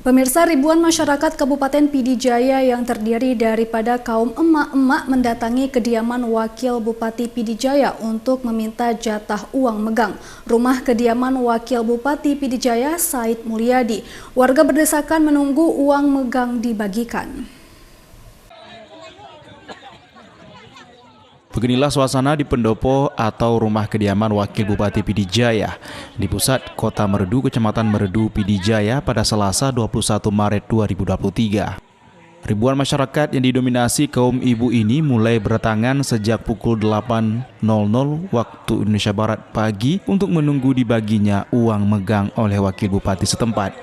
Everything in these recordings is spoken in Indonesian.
Pemirsa, ribuan masyarakat Kabupaten Pidijaya yang terdiri daripada kaum emak-emak mendatangi kediaman Wakil Bupati Pidijaya untuk meminta jatah uang megang. Rumah kediaman Wakil Bupati Pidijaya, Said Mulyadi. Warga berdesakan menunggu uang megang dibagikan. Beginilah suasana di pendopo atau rumah kediaman Wakil Bupati Pidijaya di pusat Kota Merdu, Kecamatan Merdu, Pidijaya pada Selasa 21 Maret 2023. Ribuan masyarakat yang didominasi kaum ibu ini mulai berdatangan sejak pukul 8.00 waktu Indonesia Barat pagi untuk menunggu dibaginya uang megang oleh Wakil Bupati setempat.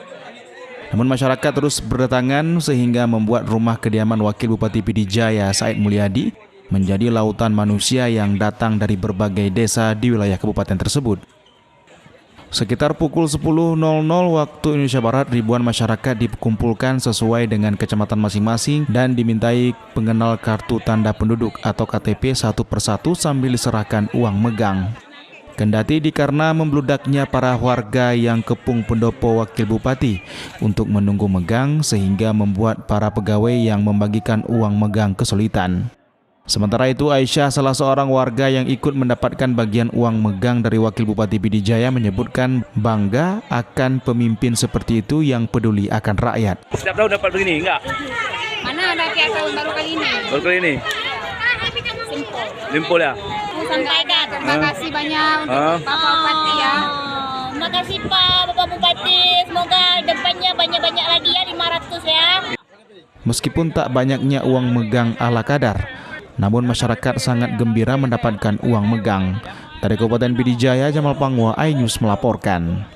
Namun masyarakat terus berdatangan sehingga membuat rumah kediaman Wakil Bupati Pidijaya, Said Mulyadi, menjadi lautan manusia yang datang dari berbagai desa di wilayah kabupaten tersebut. Sekitar pukul 10.00 waktu Indonesia Barat, ribuan masyarakat dikumpulkan sesuai dengan kecamatan masing-masing dan dimintai pengenal kartu tanda penduduk atau KTP satu persatu sambil diserahkan uang megang. Kendati dikarena membludaknya para warga yang kepung pendopo Wakil Bupati untuk menunggu megang sehingga membuat para pegawai yang membagikan uang megang kesulitan. Sementara itu, Aisyah, salah seorang warga yang ikut mendapatkan bagian uang megang dari Wakil Bupati Pidijaya, menyebutkan bangga akan pemimpin seperti itu yang peduli akan rakyat. Setiap tahun dapat begini, enggak? Mana ada tiap tahun, baru kali ini. Baru kali ini? Simpul ya? Sampaikan, terima kasih banyak untuk Bapak Bupati ya. Terima kasih Pak Bapak Bupati, semoga depannya banyak-banyak lagi ya, 500 ya. Meskipun tak banyaknya uang megang ala kadar, namun masyarakat sangat gembira mendapatkan uang megang. Dari Kabupaten Pidijaya, Jamal Pangwa, iNews melaporkan.